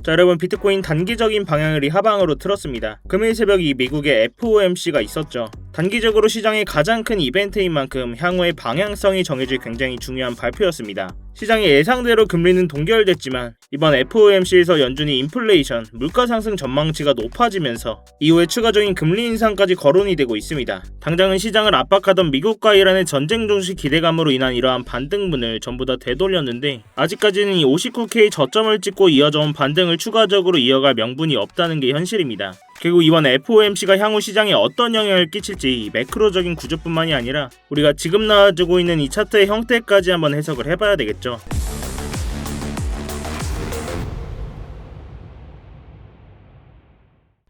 자, 여러분, 비트코인 단기적인 방향을 이 하방으로 틀었습니다. 금요일 새벽 이 미국의 FOMC가 있었죠. 단기적으로 시장의 가장 큰 이벤트인 만큼 향후의 방향성이 정해질 굉장히 중요한 발표였습니다. 시장의 예상대로 금리는 동결됐지만 이번 FOMC에서 연준이 인플레이션, 물가 상승 전망치가 높아지면서 이후에 추가적인 금리 인상까지 거론이 되고 있습니다. 당장은 시장을 압박하던 미국과 이란의 전쟁 종식 기대감으로 인한 이러한 반등분을 전부 다 되돌렸는데 아직까지는 이 59K 저점을 찍고 이어져온 반등을 추가적으로 이어갈 명분이 없다는 게 현실입니다. 결국 이번 FOMC가 향후 시장에 어떤 영향을 끼칠지 매크로적인 구조뿐만이 아니라 우리가 지금 나와주고 있는 이 차트의 형태까지 한번 해석을 해봐야 되겠죠.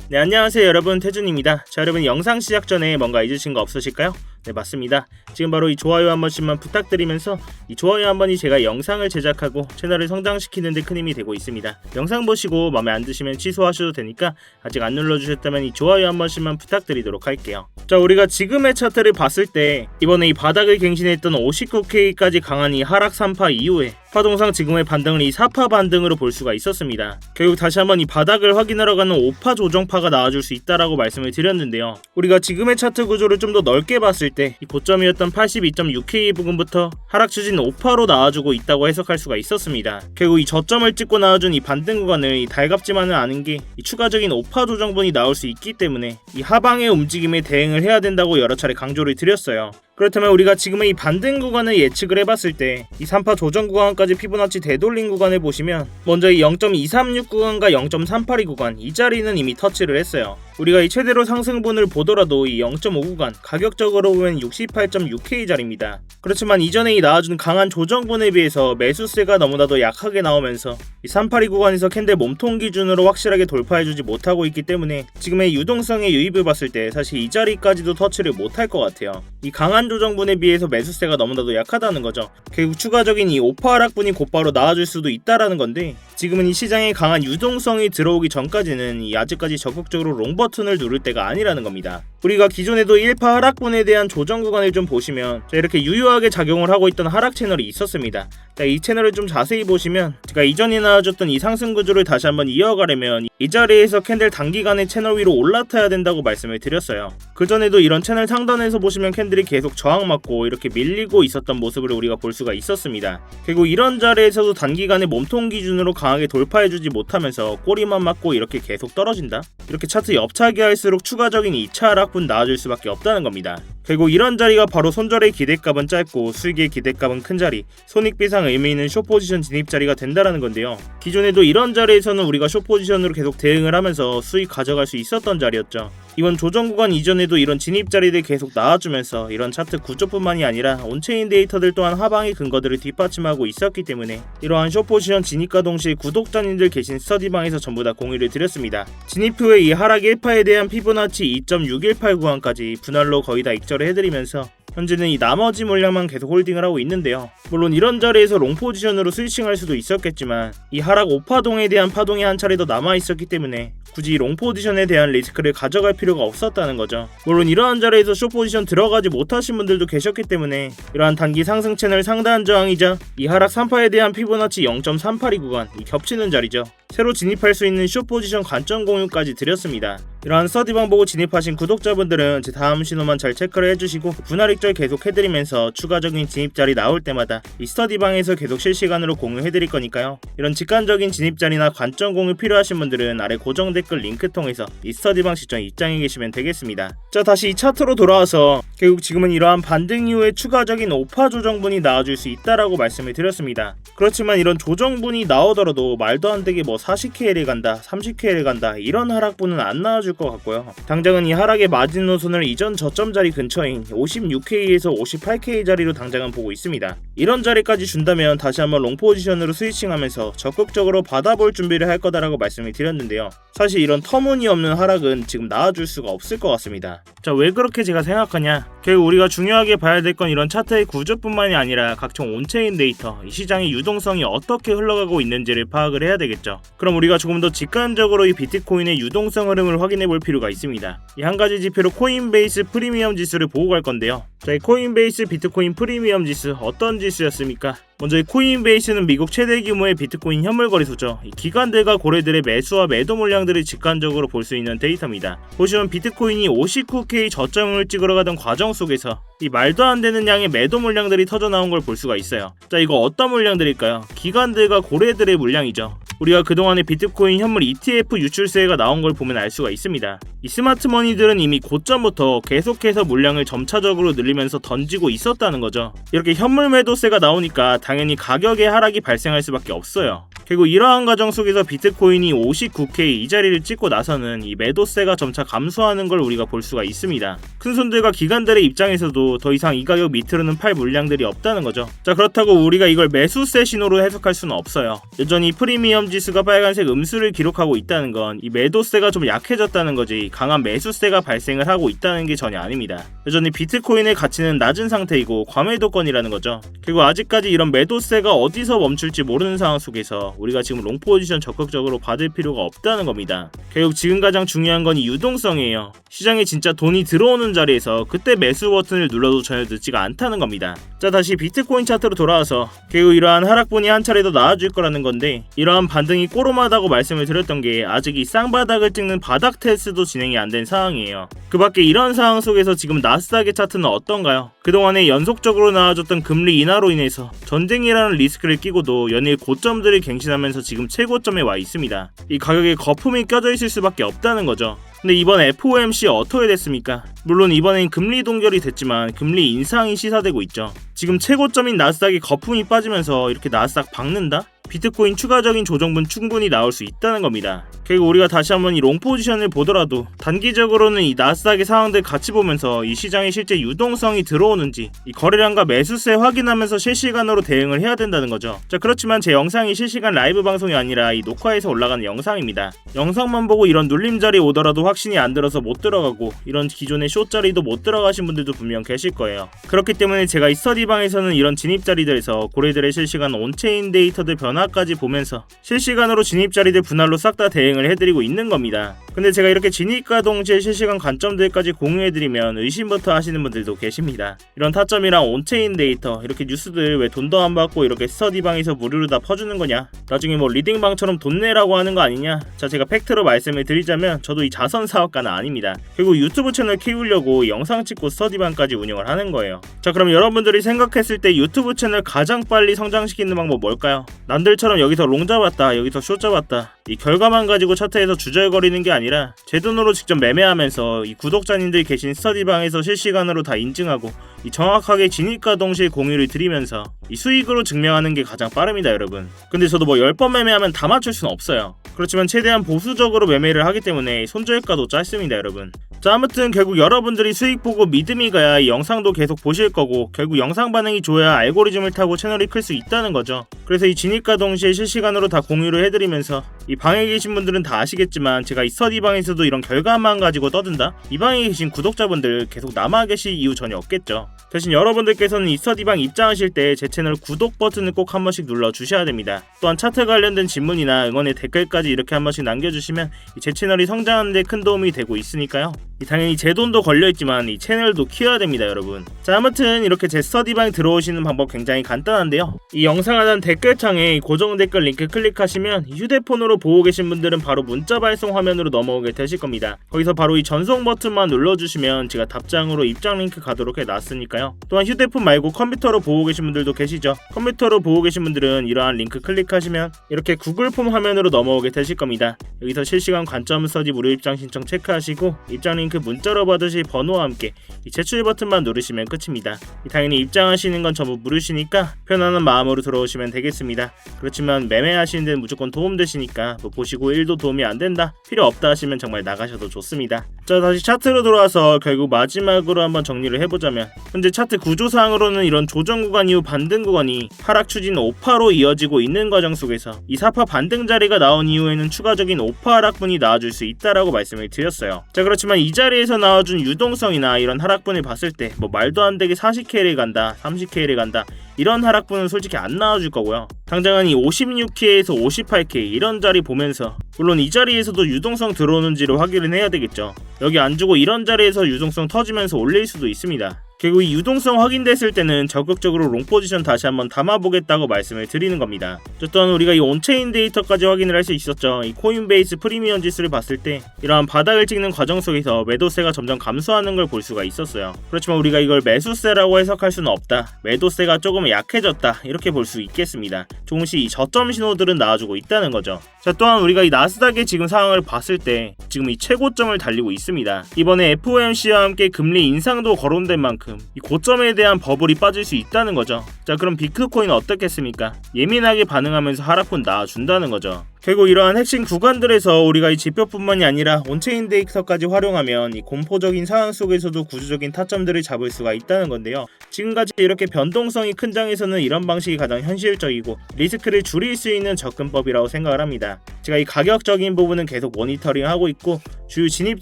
네, 안녕하세요 여러분, 태준입니다. 자, 여러분, 영상 시작 전에 뭔가 잊으신 거 없으실까요? 네, 맞습니다. 지금 바로 이 좋아요 한 번씩만 부탁드리면서 이 좋아요 한 번이 제가 영상을 제작하고 채널을 성장시키는 데 큰 힘이 되고 있습니다. 영상 보시고 마음에 안 드시면 취소하셔도 되니까 아직 안 눌러주셨다면 이 좋아요 한 번씩만 부탁드리도록 할게요. 자, 우리가 지금의 차트를 봤을 때 이번에 이 바닥을 갱신했던 59K까지 강한 이 하락 3파 이후에 파동상 지금의 반등을 이 4파 반등으로 볼 수가 있었습니다. 결국 다시 한번 이 바닥을 확인하러 가는 5파 조정파가 나와줄 수 있다라고 말씀을 드렸는데요. 우리가 지금의 차트 구조를 좀 더 넓게 봤을 때 이 고점이었던 82.6K 부근부터 하락 추진 5파로 나와주고 있다고 해석할 수가 있었습니다. 결국 이 저점을 찍고 나와준 이 반등 구간을 이 달갑지만은 않은 게 이 추가적인 5파 조정분이 나올 수 있기 때문에 이 하방의 움직임에 대응을 해야 된다고 여러 차례 강조를 드렸어요. 그렇다면 우리가 지금의 이 반등 구간을 예측을 해봤을 때 이 3파 조정 구간까지 피보나치 되돌린 구간을 보시면 먼저 이 0.236 구간과 0.382 구간 이 자리는 이미 터치를 했어요. 우리가 이 최대로 상승분을 보더라도 이 0.5 구간 가격적으로 보면 68.6K 자리입니다. 그렇지만 이전에 이 나와준 강한 조정분에 비해서 매수세가 너무나도 약하게 나오면서 이 382 구간에서 캔들 몸통 기준으로 확실하게 돌파해주지 못하고 있기 때문에 지금의 유동성의 유입을 봤을 때 사실 이 자리까지도 터치를 못할 것 같아요. 이 강한 조정분에 비해서 매수세가 너무나도 약하다는 거죠. 결국 추가적인 이 5파 하락분이 곧바로 나와줄 수도 있다라는 건데 지금은 이 시장에 강한 유동성이 들어오기 전까지는 이 아직까지 적극적으로 롱 버튼을 누를 때가 아니라는 겁니다. 우리가 기존에도 1파 하락분에 대한 조정 구간을 좀 보시면 이렇게 유효하게 작용을 하고 있던 하락 채널이 있었습니다. 자, 이 채널을 좀 자세히 보시면 제가 이전에 나와줬던 이 상승 구조를 다시 한번 이어가려면 이 자리에서 캔들 단기간에 채널 위로 올라타야 된다고 말씀을 드렸어요. 그전에도 이런 채널 상단에서 보시면 캔들이 계속 저항맞고 이렇게 밀리고 있었던 모습을 우리가 볼 수가 있었습니다. 결국 이런 자리에서도 단기간에 몸통 기준으로 강하게 돌파해주지 못하면서 꼬리만 맞고 이렇게 계속 떨어진다? 이렇게 차트 옆차기 할수록 추가적인 2차 하락분 나와줄 수밖에 없다는 겁니다. 결국 이런 자리가 바로 손절의 기대값은 짧고 수익의 기대값은 큰 자리, 손익비상 의미 있는 숏포지션 진입 자리가 된다라는 건데요. 기존에도 이런 자리에서는 우리가 숏포지션으로 계속 대응을 하면서 수익 가져갈 수 있었던 자리였죠. 이번 조정 구간 이전에도 이런 진입 자리들 계속 나와주면서 이런 차트 구조뿐만이 아니라 온체인 데이터들 또한 하방의 근거들을 뒷받침하고 있었기 때문에 이러한 숏포지션 진입과 동시에 구독자님들 계신 스터디방에서 전부 다 공유를 드렸습니다. 진입 후에 이 하락 1파에 대한 피보나치 2.618 구간까지 분할로 거의 다 익절을 해드리면서 현재는 이 나머지 물량만 계속 홀딩을 하고 있는데요. 물론 이런 자리에서 롱 포지션으로 스위칭할 수도 있었겠지만 이 하락 5파동에 대한 파동이 한 차례 더 남아있었기 때문에 굳이 롱 포지션에 대한 리스크를 가져갈 필요가 없었다는 거죠. 물론 이러한 자리에서 숏 포지션 들어가지 못하신 분들도 계셨기 때문에 이러한 단기 상승 채널 상단 저항이자 이 하락 3파에 대한 피보나치 0.382 구간 이 겹치는 자리죠. 새로 진입할 수 있는 숏 포지션 관점 공유까지 드렸습니다. 이러한 스터디방 보고 진입하신 구독자분들은 제 다음 신호만 잘 체크를 해주시고 분할 익절 계속 해드리면서 추가적인 진입 자리 나올 때마다 이 스터디방에서 계속 실시간으로 공유해드릴 거니까요. 이런 직관적인 진입 자리나 관점 공유 필요하신 분들은 아래 고정 댓글 링크 통해서 이 스터디방 시청 입장해 계시면 되겠습니다. 자, 다시 이 차트로 돌아와서 결국 지금은 이러한 반등 이후에 추가적인 5파 조정분이 나와줄 수 있다라고 말씀을 드렸습니다. 그렇지만 이런 조정분이 나오더라도 말도 안 되게 뭐 40K를 간다, 30K를 간다 이런 하락분은 안 나와줄 것 같고요. 당장은 이 하락의 마지노선을 이전 저점 자리 근처인 56K에서 58K 자리로 당장은 보고 있습니다. 이런 자리까지 준다면 다시 한번 롱 포지션으로 스위칭하면서 적극적으로 받아볼 준비를 할 거다라고 말씀을 드렸는데요. 사실 이런 터무니없는 하락은 지금 나와줄 수가 없을 것 같습니다. 자, 왜 그렇게 제가 생각하냐? 결국 우리가 중요하게 봐야 될 건 이런 차트의 구조뿐만이 아니라 각종 온체인 데이터, 이 시장의 유동성이 어떻게 흘러가고 있는지를 파악을 해야 되겠죠. 그럼 우리가 조금 더 직관적으로 이 비트코인의 유동성 흐름을 확인해 볼 필요가 있습니다. 이 한 가지 지표로 코인베이스 프리미엄 지수를 보고 갈 건데요. 자, 이 코인베이스 비트코인 프리미엄 지수 어떤 지수였습니까? 먼저 이 코인베이스는 미국 최대 규모의 비트코인 현물 거래소죠. 이 기관들과 고래들의 매수와 매도 물량들을 직관적으로 볼 수 있는 데이터입니다. 보시면 비트코인이 59K 저점을 찍으러 가던 과정 속에서 이 말도 안 되는 양의 매도 물량들이 터져 나온 걸 볼 수가 있어요. 자, 이거 어떤 물량들일까요? 기관들과 고래들의 물량이죠. 우리가 그동안에 비트코인 현물 ETF 유출세가 나온 걸 보면 알 수가 있습니다. 이 스마트머니들은 이미 고점부터 계속해서 물량을 점차적으로 늘리면서 던지고 있었다는 거죠. 이렇게 현물 매도세가 나오니까 당연히 가격의 하락이 발생할 수밖에 없어요. 그리고 이러한 과정 속에서 비트코인이 59K 이 자리를 찍고 나서는 이 매도세가 점차 감소하는 걸 우리가 볼 수가 있습니다. 큰손들과 기관들의 입장에서도 더 이상 이 가격 밑으로는 팔 물량들이 없다는 거죠. 자, 그렇다고 우리가 이걸 매수세 신호로 해석할 수는 없어요. 여전히 프리미엄 지수가 빨간색 음수를 기록하고 있다는 건 이 매도세가 좀 약해졌다는 거지 강한 매수세가 발생을 하고 있다는 게 전혀 아닙니다. 여전히 비트코인의 가치는 낮은 상태이고 과매도권이라는 거죠. 그리고 아직까지 이런 매도세가 어디서 멈출지 모르는 상황 속에서 우리가 지금 롱 포지션 적극적으로 받을 필요가 없다는 겁니다. 결국 지금 가장 중요한 건 이 유동성이에요. 시장에 진짜 돈이 들어오는 자리에서 그때 매수 버튼을 눌러도 전혀 늦지가 않다는 겁니다. 자, 다시 비트코인 차트로 돌아와서 결국 이러한 하락분이 한 차례 더 나아질 거라는 건데 이러한 반등이 꼬로마다고 말씀을 드렸던 게 아직 이 쌍바닥을 찍는 바닥 테스트도 진행이 안 된 상황이에요. 그 밖에 이런 상황 속에서 지금 나스닥의 차트는 어떤가요? 그동안에 연속적으로 나와줬던 금리 인하로 인해서 전쟁이라는 리스크를 끼고도 연일 고점들을 갱신하면서 지금 최고점에 와 있습니다. 이 가격에 거품이 껴져 있을 수밖에 없다는 거죠. 근데 이번 FOMC 어떻게 됐습니까? 물론 이번엔 금리 동결이 됐지만 금리 인상이 시사되고 있죠. 지금 최고점인 나스닥에 거품이 빠지면서 이렇게 나스닥 박는다? 비트코인 추가적인 조정분 충분히 나올 수 있다는 겁니다. 결국 우리가 다시 한번 이 롱 포지션을 보더라도 단기적으로는 이 나스닥의 상황들 같이 보면서 이 시장에 실제 유동성이 들어오는지 이 거래량과 매수세 확인하면서 실시간으로 대응을 해야 된다는 거죠. 자, 그렇지만 제 영상이 실시간 라이브 방송이 아니라 이 녹화해서 올라가는 영상입니다. 영상만 보고 이런 눌림자리 오더라도 확신이 안 들어서 못 들어가고 이런 기존의 숏자리도 못 들어가신 분들도 분명 계실 거예요. 그렇기 때문에 제가 이 스터디방에서는 이런 진입자리들에서 고래들의 실시간 온체인 데이터들 변화까지 보면서 실시간으로 진입자리들 분할로 싹 다 대응을 해드리고 있는 겁니다. 근데 제가 이렇게 진입과 동시에 실시간 관점들까지 공유해드리면 의심부터 하시는 분들도 계십니다. 이런 타점이랑 온체인 데이터 이렇게 뉴스들 왜 돈도 안 받고 이렇게 스터디방에서 무료로 다 퍼주는 거냐, 나중에 뭐 리딩방처럼 돈 내라고 하는 거 아니냐. 자, 제가 팩트로 말씀을 드리자면 저도 이 자선 사업가는 아닙니다. 그리고 유튜브 채널 키우려고 영상 찍고 스터디방까지 운영을 하는 거예요. 자, 그럼 여러분들이 생각했을 때 유튜브 채널 가장 빨리 성장시키는 방법 뭘까요? 남들처럼 여기서 롱 잡았다 여기서 숏 잡았다 이 결과만 가지고 차트에서 주저거리는 게 아니라 제 돈으로 직접 매매하면서 이 구독자님들 계신 스터디방에서 실시간으로 다 인증하고 이 정확하게 진입과 동시에 공유를 드리면서 이 수익으로 증명하는 게 가장 빠릅니다, 여러분. 근데 저도 뭐 10번 매매하면 다 맞출 수는 없어요. 그렇지만 최대한 보수적으로 매매를 하기 때문에 손절가도 짧습니다, 여러분. 자, 아무튼 결국 여러분들이 수익 보고 믿음이 가야 이 영상도 계속 보실 거고 결국 영상 반응이 좋아야 알고리즘을 타고 채널이 클 수 있다는 거죠. 그래서 이 진입과 동시에 실시간으로 다 공유를 해드리면서 이 방에 계신 분들은 다 아시겠지만 제가 이 스터디방에서도 이런 결과만 가지고 떠든다? 이 방에 계신 구독자분들 계속 남아 계실 이유 전혀 없겠죠. 대신 여러분들께서는 이 스터디방 입장하실 때 제 채널 구독 버튼을 꼭 한 번씩 눌러 주셔야 됩니다. 또한 차트 관련된 질문이나 응원의 댓글까지 이렇게 한 번씩 남겨주시면 제 채널이 성장하는 데 큰 도움이 되고 있으니까요. 당연히 제 돈도 걸려있지만 이 채널도 키워야 됩니다, 여러분. 자, 아무튼 이렇게 제 스터디방에 들어오시는 방법 굉장히 간단한데요. 이 영상 하단 댓글창에 고정 댓글 링크 클릭하시면 휴대폰으로 보고 계신 분들은 바로 문자 발송 화면으로 넘어오게 되실 겁니다. 거기서 바로 이 전송 버튼만 눌러주시면 제가 답장으로 입장 링크 가도록 해놨으니까요. 또한 휴대폰 말고 컴퓨터로 보고 계신 분들도 계시죠. 컴퓨터로 보고 계신 분들은 이러한 링크 클릭하시면 이렇게 구글 폼 화면으로 넘어오게 되실 겁니다. 여기서 실시간 관점 스터디 무료 입장 신청 체크하시고 입장 링크 문자로 받으실 번호와 함께 이 제출 버튼만 누르시면 끝입니다. 당연히 입장하시는 건 전부 무료시니까 편안한 마음으로 들어오시면 되겠습니다. 그렇지만 매매하시는 데는 무조건 도움되시니까 뭐 보시고 1도 도움이 안 된다, 필요 없다 하시면 정말 나가셔도 좋습니다. 자, 다시 차트로 돌아와서 결국 마지막으로 한번 정리를 해보자면 현재 차트 구조상으로는 이런 조정 구간 이후 반등 구간이 하락 추진 5파로 이어지고 있는 과정 속에서 이 4파 반등 자리가 나온 이후에는 추가적인 5파 하락분이 나와줄 수 있다라고 말씀을 드렸어요. 자, 그렇지만 이 자리에서 나와준 유동성이나 이런 하락분을 봤을 때 뭐 말도 안 되게 40K를 간다 30K를 간다 이런 하락분은 솔직히 안 나와줄 거고요. 당장은 이 56K에서 58K 이런 자리 보면서 물론 이 자리에서도 유동성 들어오는지를 확인을 해야 되겠죠. 여기 안 주고 이런 자리에서 유동성 터지면서 올릴 수도 있습니다. 결국 이 유동성 확인됐을 때는 적극적으로 롱 포지션 다시 한번 담아보겠다고 말씀을 드리는 겁니다. 또 또한 우리가 이 온체인 데이터까지 확인을 할 수 있었죠. 이 코인베이스 프리미엄 지수를 봤을 때 이러한 바닥을 찍는 과정 속에서 매도세가 점점 감소하는 걸 볼 수가 있었어요. 그렇지만 우리가 이걸 매수세라고 해석할 수는 없다. 매도세가 조금 약해졌다. 이렇게 볼 수 있겠습니다. 조금씩 이 저점 신호들은 나와주고 있다는 거죠. 자, 또한 우리가 이 나스닥의 지금 상황을 봤을 때 지금 이 최고점을 달리고 있습니다. 이번에 FOMC와 함께 금리 인상도 거론된 만큼 이 고점에 대한 버블이 빠질 수 있다는 거죠. 자, 그럼 비트코인은 어떻겠습니까? 예민하게 반응하면서 하락분 나와준다는 거죠. 결국 이러한 핵심 구간들에서 우리가 이 지표뿐만이 아니라 온체인 데이터까지 활용하면 이 공포적인 상황 속에서도 구조적인 타점들을 잡을 수가 있다는 건데요. 지금까지 이렇게 변동성이 큰 장에서는 이런 방식이 가장 현실적이고 리스크를 줄일 수 있는 접근법이라고 생각을 합니다. 제가 이 가격적인 부분은 계속 모니터링하고 있고 주요 진입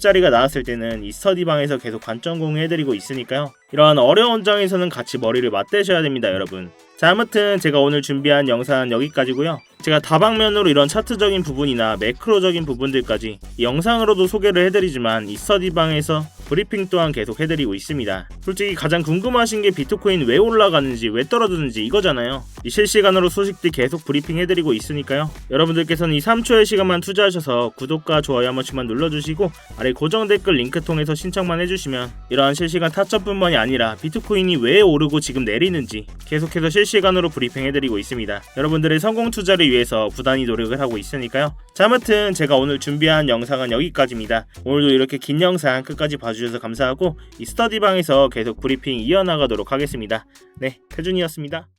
자리가 나왔을 때는 이 스터디방에서 계속 관점 공유해드리고 있으니까요. 이러한 어려운 장에서는 같이 머리를 맞대셔야 됩니다, 여러분. 자, 아무튼 제가 오늘 준비한 영상은 여기까지고요. 제가 다방면으로 이런 차트적인 부분이나 매크로적인 부분들까지 이 영상으로도 소개를 해드리지만 이 스터디방에서 브리핑 또한 계속 해드리고 있습니다. 솔직히 가장 궁금하신 게 비트코인 왜 올라가는지 왜 떨어지는지 이거잖아요. 이 실시간으로 소식들 계속 브리핑 해드리고 있으니까요. 여러분들께서는 이 3초의 시간만 투자하셔서 구독과 좋아요 한 번씩만 눌러주시고 아래 고정 댓글 링크 통해서 신청만 해주시면 이러한 실시간 타점뿐만이 아니라 비트코인이 왜 오르고 지금 내리는지 계속해서 실시간으로 브리핑 해드리고 있습니다. 여러분들의 성공 투자를 위해서 부단히 노력을 하고 있으니까요. 자, 아무튼 제가 오늘 준비한 영상은 여기까지입니다. 오늘도 이렇게 긴 영상 끝까지 봐주셔서 감사하고 이 스터디방에서 계속 브리핑 이어나가도록 하겠습니다. 네, 태준이었습니다.